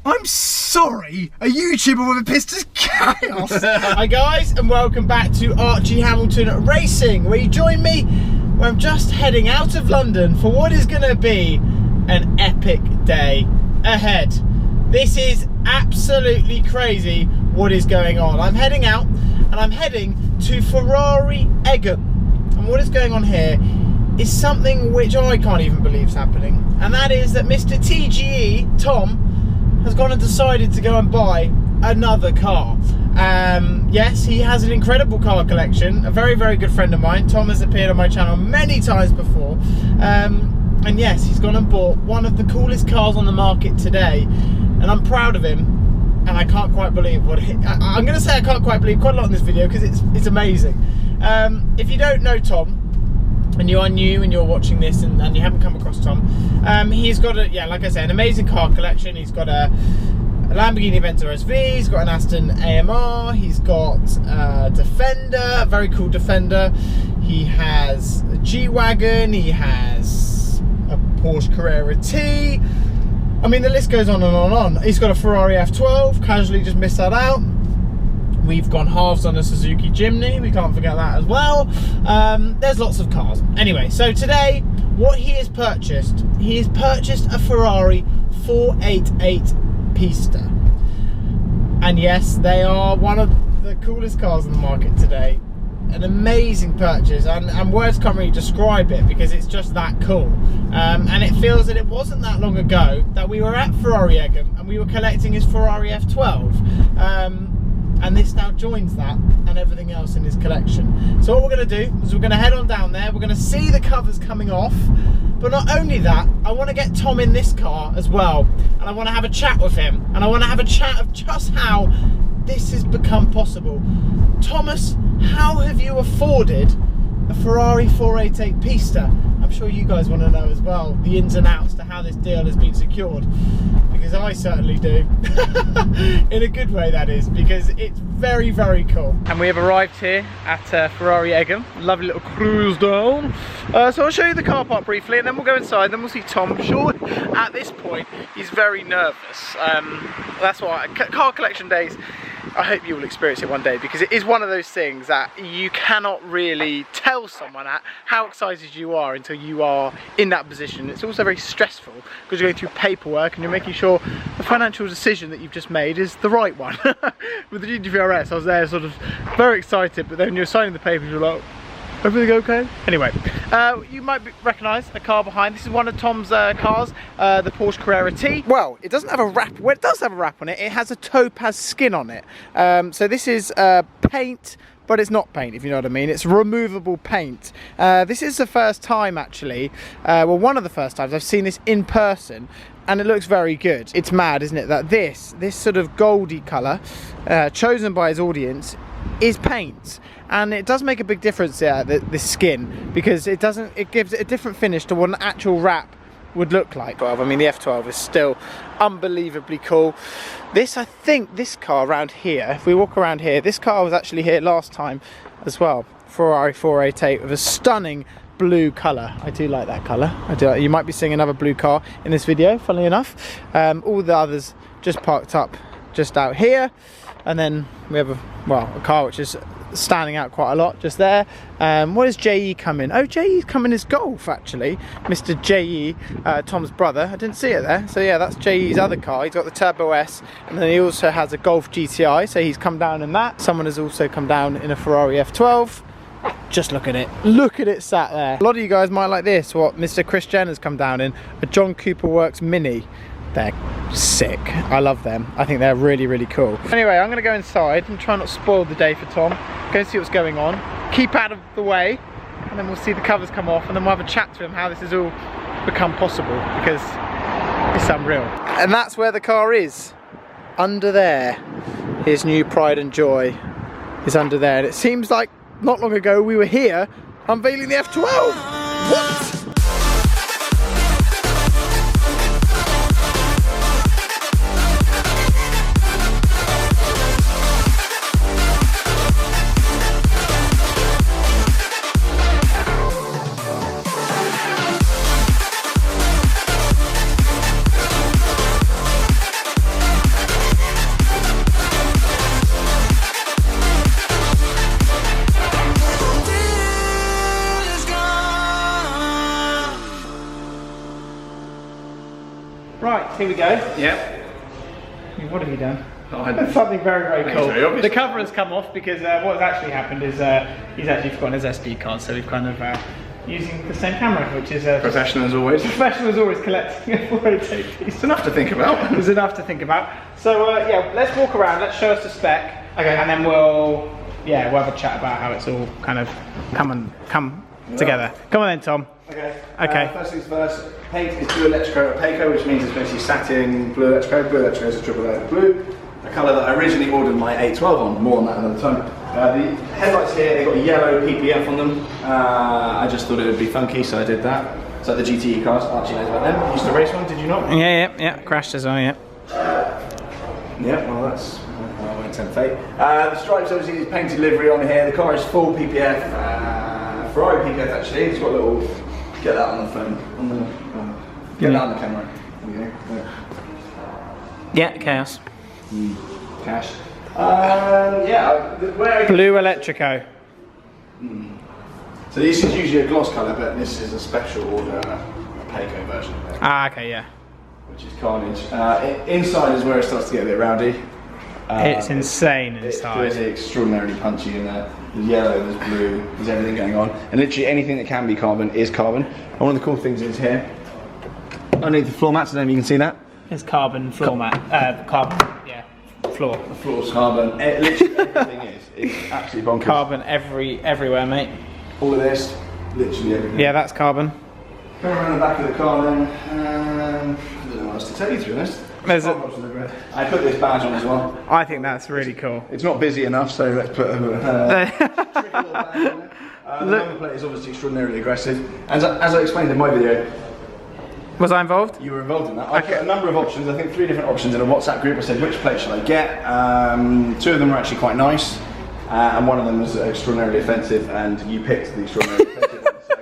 I'm sorry, a YouTuber with a Pista's chaos. Hi guys, and welcome back to Archie Hamilton Racing, where you join me where I'm just heading out of London for what is going to be an epic day ahead. This is absolutely crazy what is going on. I'm heading out and I'm heading to Ferrari Egham, and what is going on here is something which I can't even believe is happening, and that is that Mr. TGE, Tom, has gone and decided to go and buy another car. Yes, he has an incredible car collection. A very, very good friend of mine. Tom has appeared on my channel many times before. And yes, he's gone and bought one of the coolest cars on the market today. And I'm proud of him. And I can't quite believe what I'm going to say I can't quite believe quite a lot in this video because it's amazing. If you don't know Tom, and you are new and you're watching this and you haven't come across Tom, he's got a, yeah, like I said, an amazing car collection. He's got a Lamborghini Aventador SV, he's got an Aston AMR, he's got a Defender, a very cool Defender, he has a G-Wagon, he has a Porsche Carrera T, I mean the list goes on and on and on. He's got a Ferrari F12, casually just missed that out. We've gone halves on a Suzuki Jimny, we can't forget that as well. There's lots of cars. Anyway, so today, what he has purchased a Ferrari 488 Pista. And yes, they are one of the coolest cars on the market today. An amazing purchase, and words can't really describe it because it's just that cool. And it feels that it wasn't that long ago that we were at Ferrari Egham and we were collecting his Ferrari F12. And this now joins that and everything else in his collection. So what we're going to do is we're going to head on down there, we're going to see the covers coming off, but not only that, I want to get Tom in this car as well, and I want to have a chat with him, and I want to have a chat of just how this has become possible. Thomas, how have you afforded a Ferrari 488 Pista? I'm sure you guys want to know as well, the ins and outs to how this deal has been secured, because I certainly do. In a good way, that is, because it's very, very cool. And we have arrived here at Ferrari Egham, lovely little cruise down. So I'll show you the car park briefly and then we'll go inside, then we'll see Tom. I'm sure at this point he's very nervous. That's why car collection days, I hope you will experience it one day, because it is one of those things that you cannot really tell someone how excited you are until you are in that position. It's also very stressful because you're going through paperwork and you're making sure the financial decision that you've just made is the right one. With the GTVRS, I was there sort of very excited, but then when you're signing the papers, you're like, everything okay? Anyway, you might recognise a car behind. This is one of Tom's cars, the Porsche Carrera T. Well, it doesn't have a wrap. Well, it does have a wrap on it. It has a topaz skin on it. So this is paint, but it's not paint, if you know what I mean. It's removable paint. This is the first time, actually, well, one of the first times I've seen this in person, and it looks very good. It's mad, isn't it, that this sort of goldy colour, chosen by his audience, is paint. And it does make a big difference there, this skin, because it gives it a different finish to what an actual wrap would look like. I mean, the F12 is still unbelievably cool. I think this car around here, if we walk around here, this car was actually here last time as well. Ferrari 488 with a stunning blue colour. I do like that colour. You might be seeing another blue car in this video, funnily enough. All the others just parked up just out here, and then we have a car which is standing out quite a lot just there. What does JE come in? Oh, JE's coming as Golf, actually. Mr. JE, Tom's brother. I didn't see it there. So yeah, that's JE's other car. He's got the Turbo S, and then he also has a Golf GTI, so he's come down in that. Someone has also come down in a Ferrari F12. Just look at it. Look at it sat there. A lot of you guys might like this, what Mr. Chris Jenner's come down in, a John Cooper Works Mini. They're sick. I love them. I think they're really, really cool. Anyway, I'm going to go inside and try not to spoil the day for Tom. Go and see what's going on. Keep out of the way, and then we'll see the covers come off, and then we'll have a chat to him how this has all become possible, because it's unreal. And that's where the car is. Under there. His new pride and joy is under there. And it seems like not long ago we were here unveiling the F12. What? here we go. Yeah. What have you done? Oh, Something very cool. very obvious. The cover has come off because what has actually happened is he's actually forgotten his SD card, so we've kind of using the same camera, which is professional as always. Professional as always, collecting a 480 piece. It's enough to think about. There's enough to think about. So yeah, let's walk around. Let's show us the spec. Okay. And then we'll have a chat about how it's all kind of come together. Come on then, Tom. Okay. Okay. First things first. Paint is blue electrico opaco, which means it's basically satin blue electrico. Blue electrico is a triple layer of blue. A colour that I originally ordered my 812 on. More on that another time. The headlights here, they've got a yellow PPF on them. I just thought it would be funky, so I did that. It's like the GTE cars. Archie knows about them. Used to race one, did you not? Yeah. Crashed as well, yeah. Yeah, well that's, I won't tempt fate. The stripes obviously is painted livery on here. The car is full PPF, Ferrari PPF actually. It's got a little, get that on the phone, get that on the camera. There you go. Yeah, chaos. Cash. Yeah, Blue electrico. So this is usually a gloss colour, but this is a special order opaco version of it. Ah, okay, yeah. Which is carnage. Inside is where it starts to get a bit rowdy. It's insane inside. It's extraordinarily punchy in there. There's yellow, there's blue, there's everything going on. And literally anything that can be carbon is carbon. And one of the cool things is here, underneath the floor mats, I don't know if you can see that. It's carbon floor mat. Carbon, yeah. Floor. The floor's carbon. Literally everything is. It's absolutely bonkers. Carbon everywhere, mate. All of this, literally everything. Yeah, that's carbon. Go around the back of the car then. I don't know what else to tell you, to be honest. I put this badge on as well. I think that's really cool. It's not busy enough, so let's put a tricky little badge on it. The number plate is obviously extraordinarily aggressive. As I explained in my video, was I involved? You were involved in that. I put a number of options, I think 3 different options in a WhatsApp group. I said, which plate should I get? 2 of them were actually quite nice, and one of them was extraordinarily offensive, and you picked the extraordinarily offensive one. So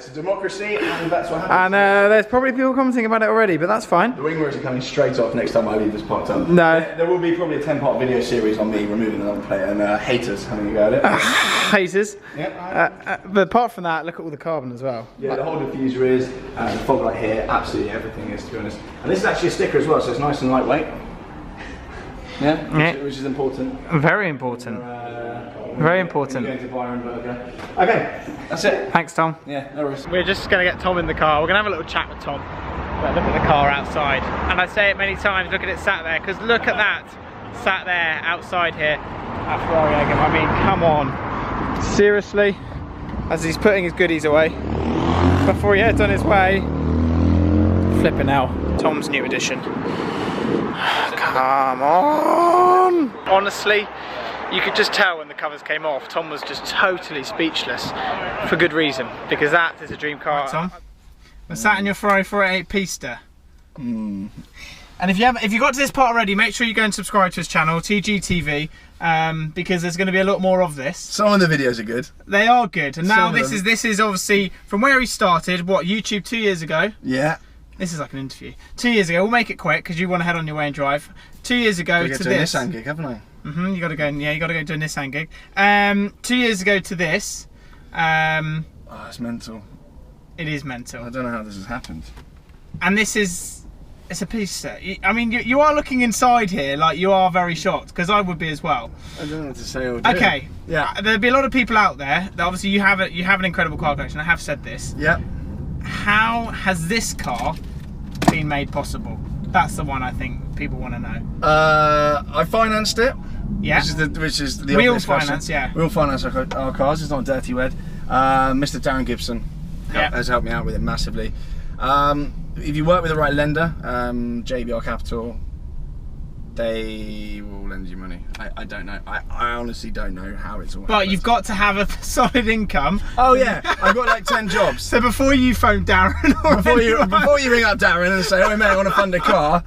it's a democracy, and that's what happens. And there's probably people commenting about it already, but that's fine. The wing mirrors are coming straight off next time I leave this parked up. No. There will be probably a 10-part video series on me removing the number plate and haters having a go at it. Haters. Yeah. But apart from that, look at all the carbon as well. Yeah, the whole diffuser is, the fog light here, absolutely everything is, to be honest. And this is actually a sticker as well, so it's nice and lightweight. Yeah, which is important. Very important. Very important. Going to Byron Burger. Okay, that's it. Thanks, Tom. Yeah, no worries. We're just going to get Tom in the car. We're going to have a little chat with Tom. But look at the car outside. And I say it many times, look at it sat there, because look at that. Sat there outside here at Ferrari. I mean, come on. Seriously? As he's putting his goodies away. Before he heads on his way. Flipping hell. Tom's new edition. Come on! Honestly, you could just tell when the covers came off, Tom was just totally speechless. For good reason, because that is a dream car. Right, Tom, we're sat in your Ferrari 488 Pista. And if you got to this part already, make sure you go and subscribe to his channel, TGTV, because there's going to be a lot more of this. Some of the videos are good. They are good, and now this is obviously from where he started. What, YouTube 2 years ago? Yeah. This is like an interview. 2 years ago, we'll make it quick because you want to head on your way and drive. 2 years ago to this. A Nissan gig, haven't I? You got to go. Yeah, you got to go to a Nissan gig. 2 years ago to this. Oh, it's mental. It is mental. I don't know how this has happened. And this is, it's a Pista. I mean, you are looking inside here like you are very shocked, because I would be as well. I don't know what to say or do. Okay. Yeah. There'll be a lot of people out there that obviously you have an incredible car collection. I have said this. Yeah. How has this car been made possible? That's the one I think people want to know. I financed it. Yeah. Which is the Real obvious finance, question. yeah. We'll finance our cars. It's not a dirty wed. Mr. Darren Gibson has helped me out with it massively. If you work with the right lender, JBR Capital, they will lend you money. I don't know. I honestly don't know how it's all. But you've got to have a solid income. Oh yeah, I've got like 10 jobs. So before you phone Darren, or before you ring up Darren and say, "Oh mate, I want to fund a car,"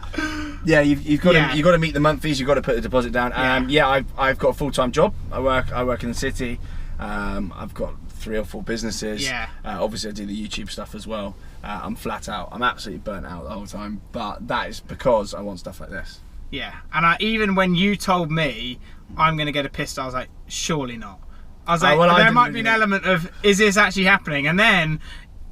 yeah, you've got to meet the month fees. You've got to put the deposit down. I've got a full-time job. I work in the city. I've got 3 or 4 businesses. Yeah. Obviously, I do the YouTube stuff as well. I'm flat out. I'm absolutely burnt out the whole time. But that is because I want stuff like this. Yeah, and even when you told me I'm going to get a Pista, I was like, surely not. I was like, there might be an element of, is this actually happening? And then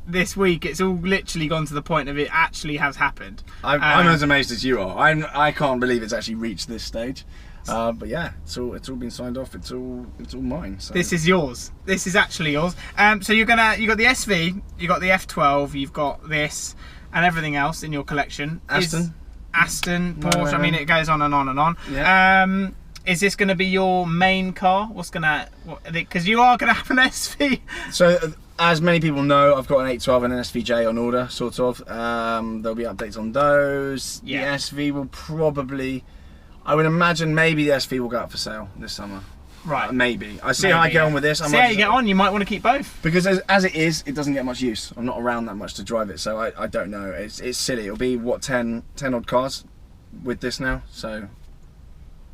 this week, it's all literally gone to the point of it actually has happened. I'm as amazed as you are. I can't believe it's actually reached this stage. But yeah, it's all been signed off. It's all mine. So. This is yours. This is actually yours. So you got the SV, you got the F12, you've got this, and everything else in your collection. Aston, Porsche. I mean, it goes on and on and on. Yeah. Is this going to be your main car? Because you are going to have an SV. So, as many people know, I've got an 812 and an SVJ on order, sort of. There'll be updates on those. Yeah. The SV will probably, I would imagine maybe the SV will go up for sale this summer. Right. Maybe. I see how I get on with this. See how you get on. You might want to keep both. Because as it is, it doesn't get much use. I'm not around that much to drive it, so I don't know. It's silly. It'll be, what, 10 odd cars with this now, so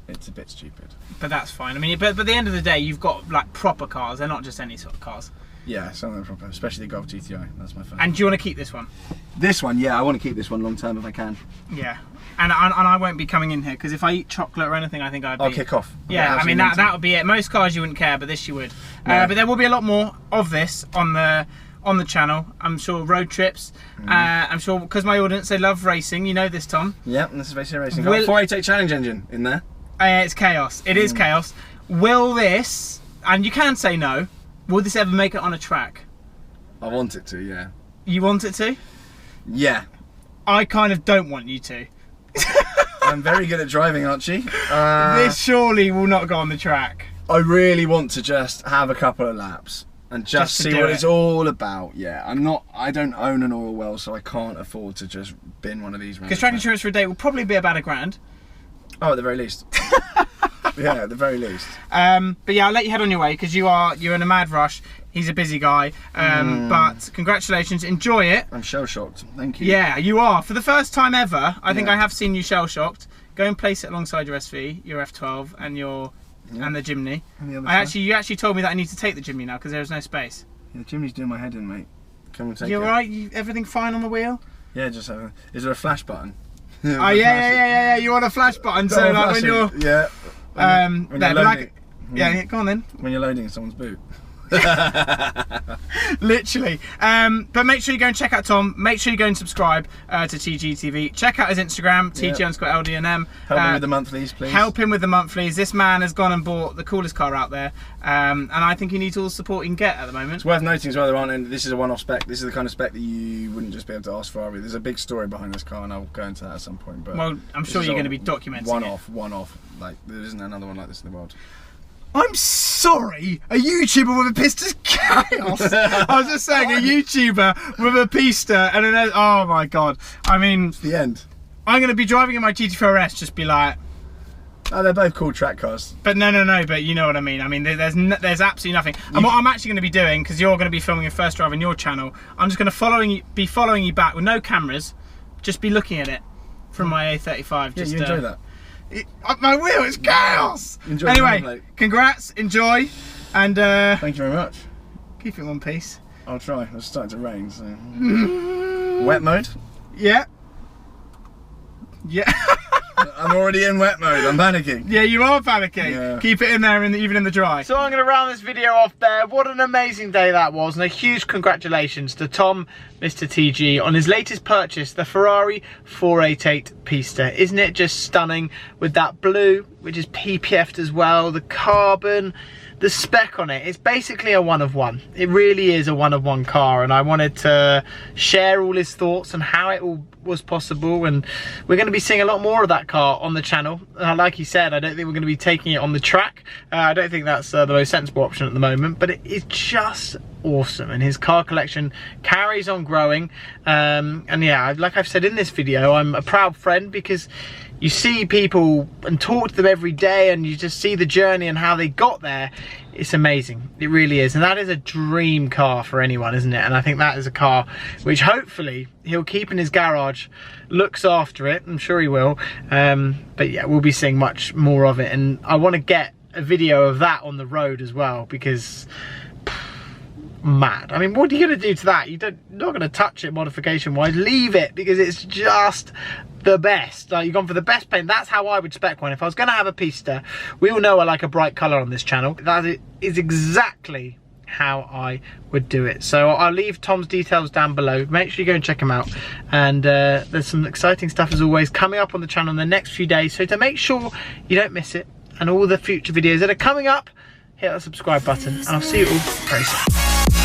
it's a bit stupid. But that's fine. I mean, but at the end of the day, you've got like proper cars. They're not just any sort of cars. Yeah, some of them proper, especially the Golf GTI. That's my favourite. And do you want to keep this one? This one, yeah, I want to keep this one long term if I can. Yeah. And I won't be coming in here because if I eat chocolate or anything, I think I'll kick off. Yeah, I mean that would be it. Most cars you wouldn't care, but this you would. Yeah. But there will be a lot more of this on the channel. I'm sure road trips. I'm sure because my audience, they love racing. You know this, Tom. Yeah, this is basically racing. Got a 488 Challenge engine in there. It's chaos. It is chaos. Will this? And you can say no. Will this ever make it on a track? I want it to. Yeah. You want it to? Yeah. I kind of don't want you to. I'm very good at driving, Archie. This surely will not go on the track. I really want to just have a couple of laps and just see what it's all about. Yeah, I don't own an oil well, so I can't afford to just bin one of these. Because track insurance for a day will probably be about £1,000. Oh, at the very least. Yeah, at the very least. But yeah, I'll let you head on your way because you're in a mad rush. He's a busy guy. But congratulations, enjoy it. I'm shell shocked. Thank you. Yeah, you are. For the first time ever, I think I have seen you shell shocked. Go and place it alongside your SV, your F12, and and the Jimny. And you actually told me that I need to take the Jimny now because there is no space. Yeah, the Jimny's doing my head in, mate. Come and take it. You alright? Everything fine on the wheel? Yeah, just is there a flash button? Oh yeah. You want a flash button, so like when you're when you're loading. Yeah, go on then. When you're loading someone's boot. Literally. But make sure you go and check out Tom. Make sure you go and subscribe to TGE TV. Check out his Instagram, TG_LDNM. Help him with the monthlies, please. Help him with the monthlies. This man has gone and bought the coolest car out there, and I think he needs all the support he can get at the moment. It's worth noting as well, there aren't, and this is a one-off spec. This is the kind of spec that you wouldn't just be able to ask Ferrari. There's a big story behind this car, and I'll go into that at some point. But well, I'm sure you're going to be documenting one-off. Like there isn't another one like this in the world. I'm sorry, a YouTuber with a Pista's chaos. I was just saying, a YouTuber with a Pista and an... Oh my God. I mean... It's the end. I'm going to be driving in my GT4S, just be like... Oh, they're both cool track cars. But no, but you know what I mean. I mean, there's absolutely nothing. And what I'm actually going to be doing, because you're going to be filming a first drive on your channel, I'm just going to be following you back with no cameras, just be looking at it from my A35. Yeah, you enjoy that. My wheel is chaos. Enjoy. Anyway, congrats, enjoy, and thank you very much. Keep it in one piece. I'll try. It's starting to rain, so wet mode. Yeah. I'm already in wet mode. I'm panicking. Yeah, you are panicking. Yeah. Keep it in there, even in the dry. So I'm going to round this video off there. What an amazing day that was, and a huge congratulations to Tom, Mr. TG, on his latest purchase, the Ferrari 488 Pista. Isn't it just stunning with that blue, which is PPF'd as well, the carbon, the spec on it? It's basically a one of one. It really is a one of one car, and I wanted to share all his thoughts on how it all was possible, and we're going to be seeing a lot more of that car on the channel. Like he said, I don't think we're going to be taking it on the track. I don't think that's the most sensible option at the moment, but it is just awesome, and his car collection carries on growing. And yeah, like I've said in this video, I'm a proud friend because you see people and talk to them every day, and you just see the journey and how they got there. It's amazing. It really is. And that is a dream car for anyone, isn't it? And I think that is a car which hopefully he'll keep in his garage, looks after it. I'm sure he will. But yeah, we'll be seeing much more of it. And I want to get a video of that on the road as well, because mad. I mean, what are you going to do to that? You're not going to touch it modification wise. Leave it, because it's just the best. Like, you've gone for the best paint. That's how I would spec one. If I was going to have a Pista, we all know I like a bright colour on this channel. That is exactly how I would do it. So I'll leave Tom's details down below. Make sure you go and check him out. And there's some exciting stuff as always coming up on the channel in the next few days. So to make sure you don't miss it and all the future videos that are coming up, hit that subscribe button and I'll see you all very soon.